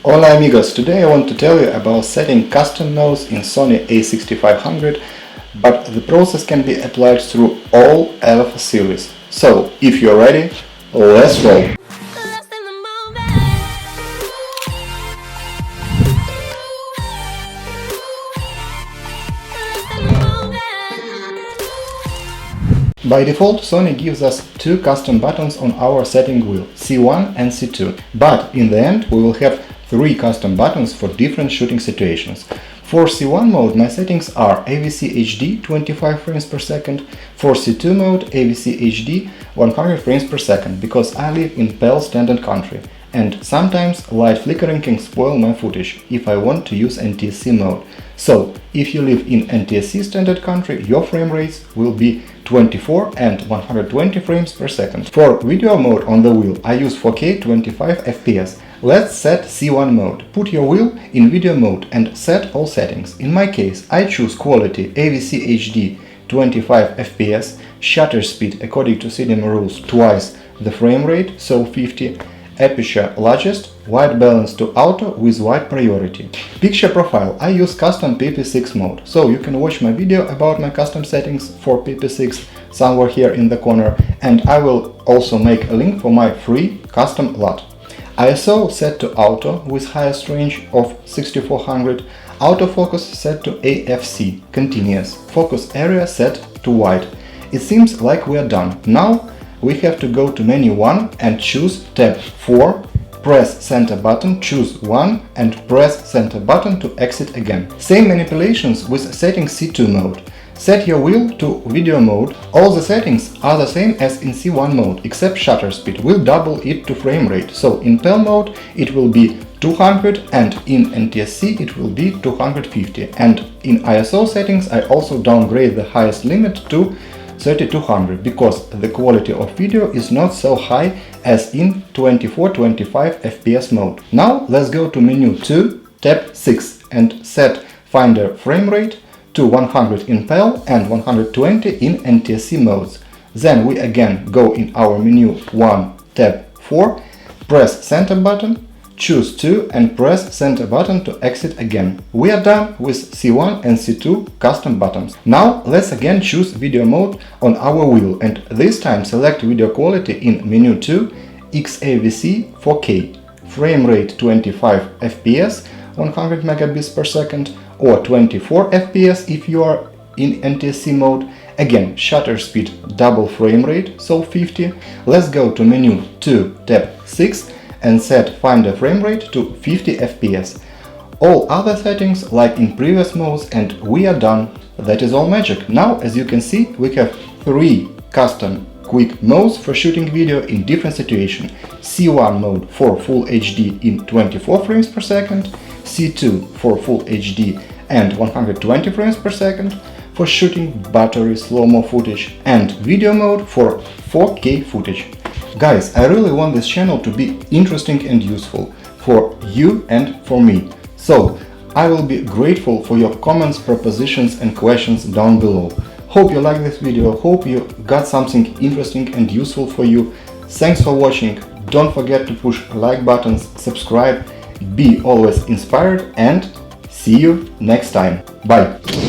Hola amigos, today I want to tell you about setting custom modes in Sony a6500, but the process can be applied through all AVCHD series. So, if you're ready, let's roll! By default, Sony gives us two custom buttons on our setting wheel, C1 and C2, but in the end we will have three custom buttons for different shooting situations. For C1 mode my settings are AVCHD 25 frames per second, for C2 mode AVCHD 100 frames per second, because I live in PAL standard country and sometimes light flickering can spoil my footage if I want to use NTSC mode. So, if you live in NTSC standard country, your frame rates will be 24 and 120 frames per second. For video mode on the wheel, I use 4K 25 FPS. Let's set C1 mode. Put your wheel in video mode and set all settings. In my case, I choose quality AVCHD 25 FPS, shutter speed according to cinema rules twice the frame rate, so 50, aperture largest, white balance to auto with white priority. Picture profile, I use custom PP6 mode, so you can watch my video about my custom settings for PP6 somewhere here in the corner, and I will also make a link for my free custom LUT. ISO set to auto with highest range of 6400, autofocus set to AFC, continuous, focus area set to wide. It seems like we are done. Now we have to go to menu 1 and choose tab 4, press center button, choose 1 and press center button to exit again. Same manipulations with setting C2 mode. Set your wheel to video mode. All the settings are the same as in C1 mode, except shutter speed. We'll double it to frame rate. So in PAL mode it will be 200 and in NTSC it will be 250. And in ISO settings I also downgrade the highest limit to 3200 because the quality of video is not so high as in 24-25 FPS mode. Now let's go to menu 2, tab 6 and set Finder frame rate to 100 in PAL and 120 in NTSC modes. Then we again go in our menu 1, tab 4, press center button, choose 2 and press center button to exit again. We are done with C1 and C2 custom buttons. Now let's again choose video mode on our wheel and this time select video quality in menu 2, XAVC 4K, frame rate 25 FPS, 100 megabits per second, or 24 FPS if you are in NTSC mode. Again, shutter speed double frame rate, so 50. Let's go to menu 2, tab 6 and set Finder frame rate to 50 FPS. All other settings like in previous modes and we are done. That is all magic. Now, as you can see, we have three custom quick modes for shooting video in different situations. C1 mode for Full HD in 24 frames per second, C2 for Full HD and 120 frames per second for shooting battery slow-mo footage, and video mode for 4K footage. Guys, I really want this channel to be interesting and useful for you and for me. So, I will be grateful for your comments, propositions and questions down below. Hope you like this video, hope you got something interesting and useful for you. Thanks for watching, don't forget to push like buttons, subscribe, be always inspired and see you next time. Bye!